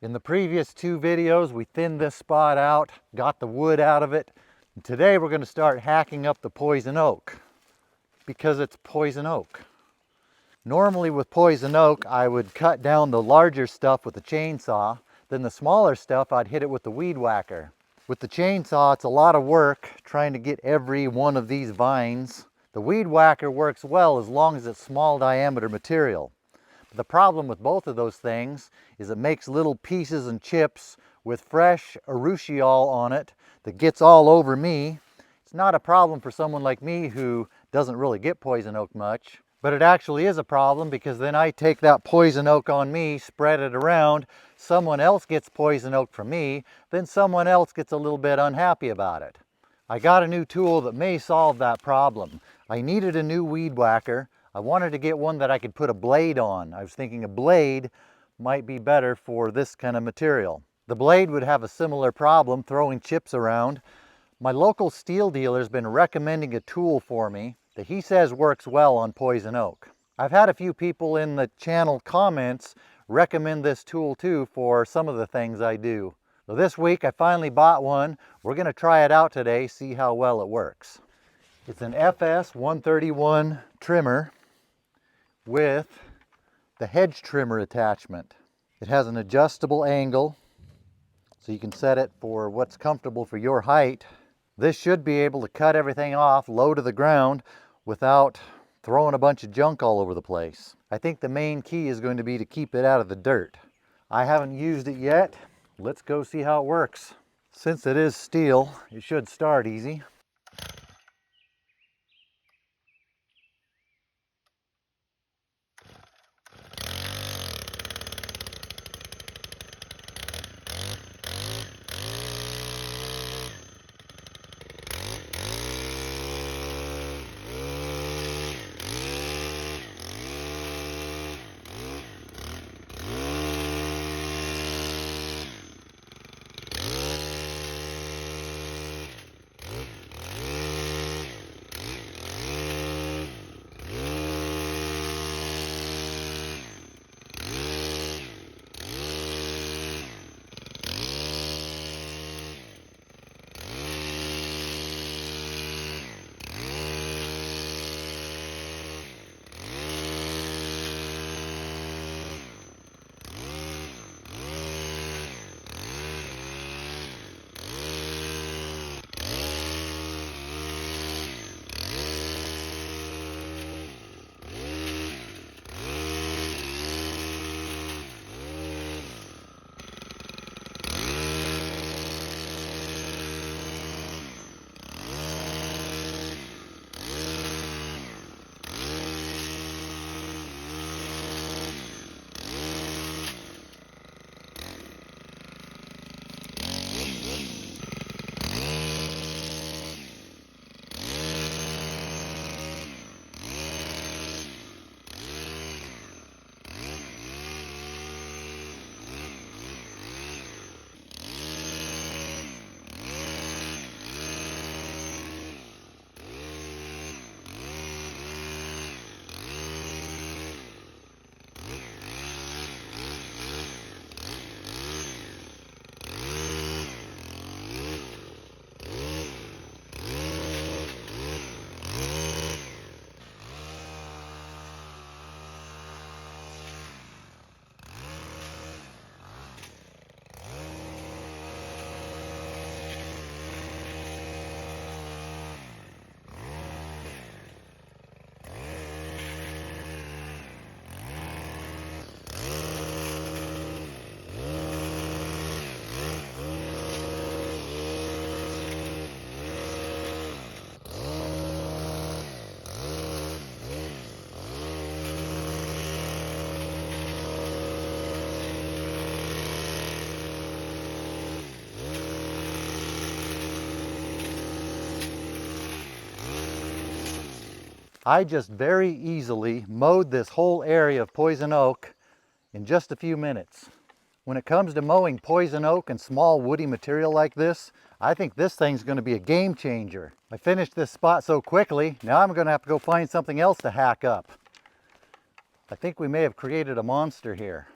In the previous two videos, we thinned this spot out, got the wood out of it. And today we're going to start hacking up the poison oak because it's poison oak. Normally with poison oak, I would cut down the larger stuff with a chainsaw. Then the smaller stuff, I'd hit it with the weed whacker. With the chainsaw, it's a lot of work trying to get every one of these vines. The weed whacker works well as long as it's small diameter material. The problem with both of those things is it makes little pieces and chips with fresh urushiol on it that gets all over me. It's not a problem for someone like me who doesn't really get poison oak much, but it actually is a problem because then I take that poison oak on me, spread it around, someone else gets poison oak from me, then someone else gets a little bit unhappy about it. I got a new tool that may solve that problem. I needed a new weed whacker. I wanted to get one that I could put a blade on. I was thinking a blade might be better for this kind of material. The blade would have a similar problem throwing chips around. My local Stihl dealer has been recommending a tool for me that he says works well on poison oak. I've had a few people in the channel comments recommend this tool too for some of the things I do. So this week I finally bought one. We're going to try it out today, see how well it works. It's an FS 131 trimmer with the hedge trimmer attachment. It has an adjustable angle so you can set it for what's comfortable for your height. This should be able to cut everything off low to the ground without throwing a bunch of junk all over the place. I think the main key is going to be to keep it out of the dirt. I haven't used it yet. Let's go see how it works. Since it is steel, it should start easy. I just very easily mowed this whole area of poison oak in just a few minutes. When it comes to mowing poison oak and small woody material like this, I think this thing's going to be a game changer. I finished this spot so quickly, now I'm going to have to go find something else to hack up. I think we may have created a monster here.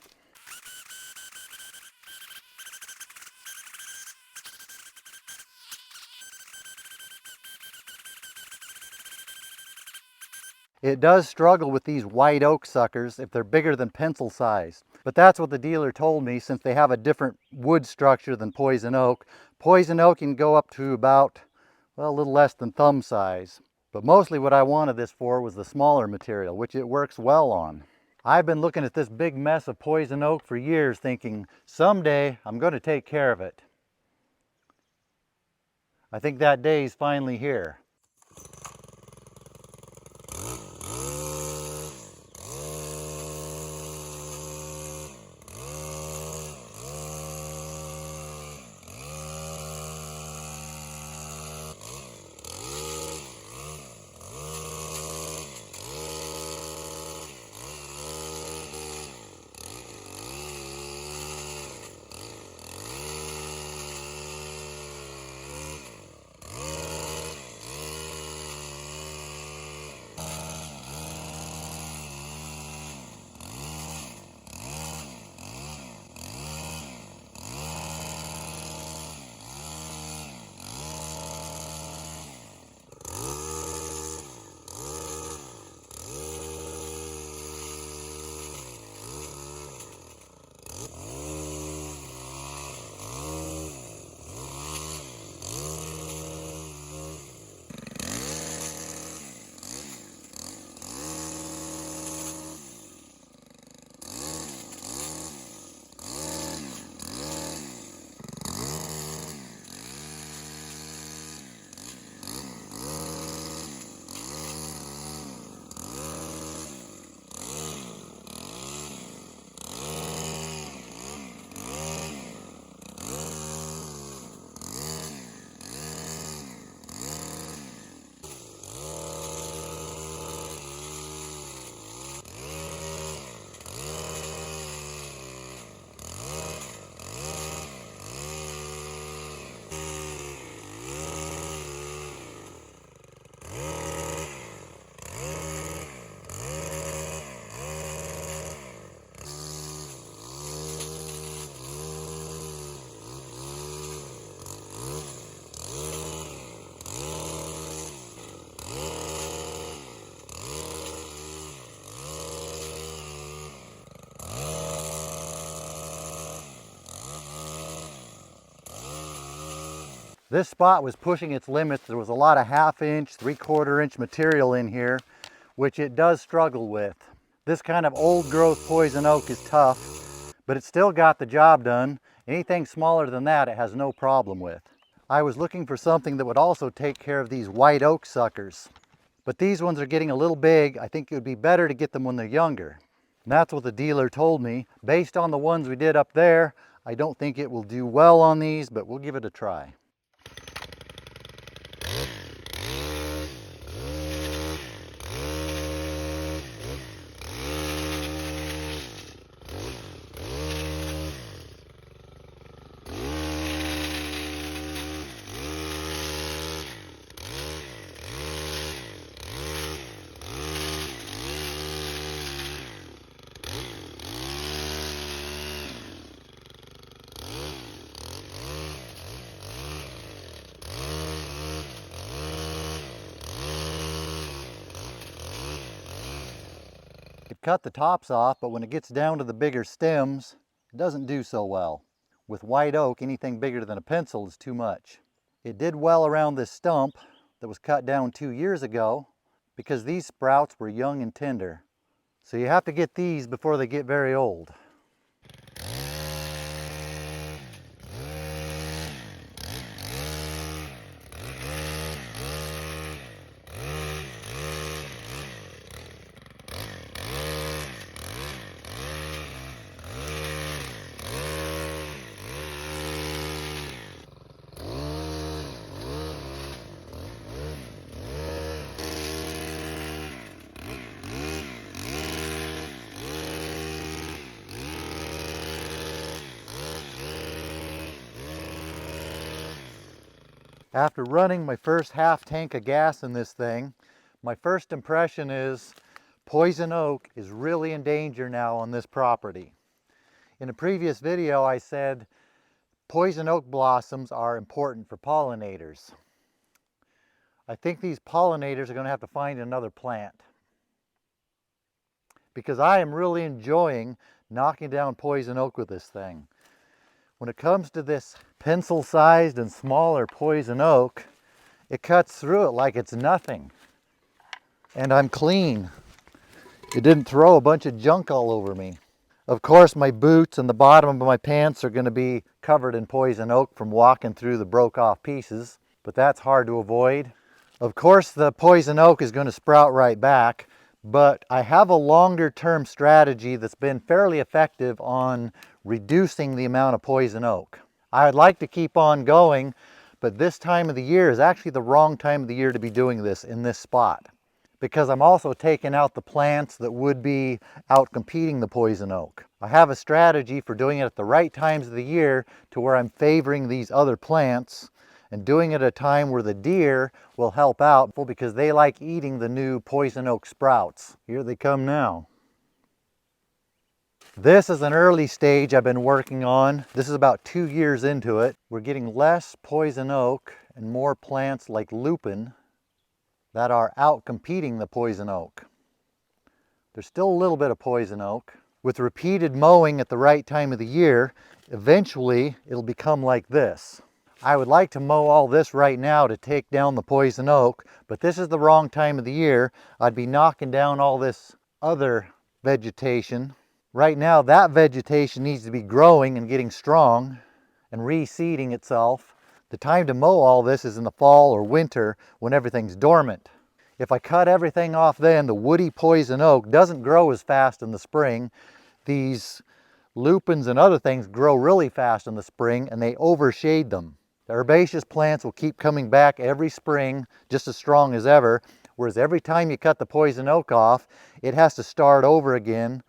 It does struggle with these white oak suckers if they're bigger than pencil size. But that's what the dealer told me, since they have a different wood structure than poison oak. Poison oak can go up to about, well, a little less than thumb size. But mostly what I wanted this for was the smaller material, which it works well on. I've been looking at this big mess of poison oak for years thinking, someday I'm going to take care of it. I think that day is finally here. This spot was pushing its limits. There was a lot of 1/2 inch, 3/4 inch material in here, which it does struggle with. This kind of old growth poison oak is tough, but it still got the job done. Anything smaller than that, it has no problem with. I was looking for something that would also take care of these white oak suckers, but these ones are getting a little big. I think it would be better to get them when they're younger. And that's what the dealer told me. Based on the ones we did up there, I don't think it will do well on these, but we'll give it a try. Cut the tops off, but when it gets down to the bigger stems, it doesn't do so well. With white oak, anything bigger than a pencil is too much. It did well around this stump that was cut down 2 years ago because these sprouts were young and tender. So you have to get these before they get very old. After running my first 1/2 tank of gas in this thing, my first impression is poison oak is really in danger now on this property. In a previous video I said poison oak blossoms are important for pollinators. I think these pollinators are going to have to find another plant. because I am really enjoying knocking down poison oak with this thing. When it comes to this pencil-sized and smaller poison oak, it cuts through it like it's nothing. And I'm clean. It didn't throw a bunch of junk all over me. Of course, my boots and the bottom of my pants are going to be covered in poison oak from walking through the broke off pieces, but that's hard to avoid. Of course, the poison oak is going to sprout right back, but I have a longer term strategy that's been fairly effective on reducing the amount of poison oak. I'd like to keep on going, but this time of the year is actually the wrong time of the year to be doing this in this spot, because I'm also taking out the plants that would be out competing the poison oak. I have a strategy for doing it at the right times of the year to where I'm favoring these other plants and doing it at a time where the deer will help out because they like eating the new poison oak sprouts. Here they come now. This is an early stage I've been working on. This is about 2 years into it. We're getting less poison oak and more plants like lupin that are out competing the poison oak. There's still a little bit of poison oak. With repeated mowing at the right time of the year, eventually it'll become like this. I would like to mow all this right now to take down the poison oak, but this is the wrong time of the year. I'd be knocking down all this other vegetation. Right now, that vegetation needs to be growing and getting strong and reseeding itself. The time to mow all this is in the fall or winter when everything's dormant. If I cut everything off then, the woody poison oak doesn't grow as fast in the spring. These lupins and other things grow really fast in the spring and they overshade them. The herbaceous plants will keep coming back every spring just as strong as ever, whereas every time you cut the poison oak off, it has to start over again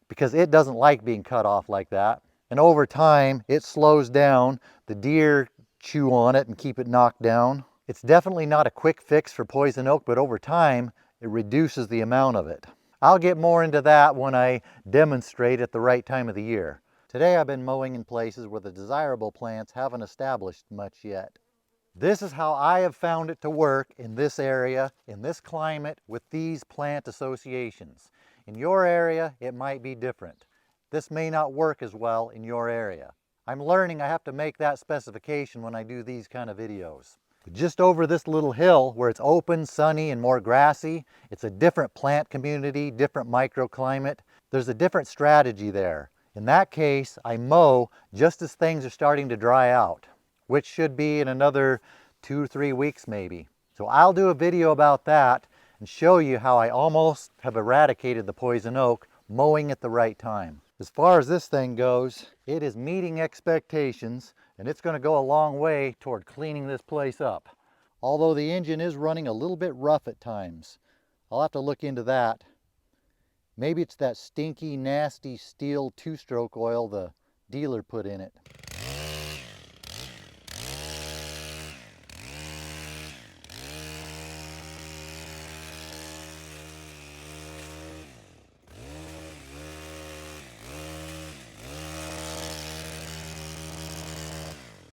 because it doesn't like being cut off like that. And over time, it slows down. The deer chew on it and keep it knocked down. It's definitely not a quick fix for poison oak, but over time, it reduces the amount of it. I'll get more into that when I demonstrate at the right time of the year. Today I've been mowing in places where the desirable plants haven't established much yet. This is how I have found it to work in this area, in this climate, with these plant associations. In your area, it might be different. This may not work as well in your area. I'm learning I have to make that specification when I do these kind of videos. Just over this little hill where it's open, sunny, and more grassy, it's a different plant community, different microclimate. There's a different strategy there. In that case, I mow just as things are starting to dry out, which should be in another 2 or 3 weeks maybe. So I'll do a video about that and show you how I almost have eradicated the poison oak mowing at the right time. As far as this thing goes, it is meeting expectations and it's going to go a long way toward cleaning this place up. Although the engine is running a little bit rough at times. I'll have to look into that. Maybe it's that stinky, nasty Stihl 2-stroke oil the dealer put in it.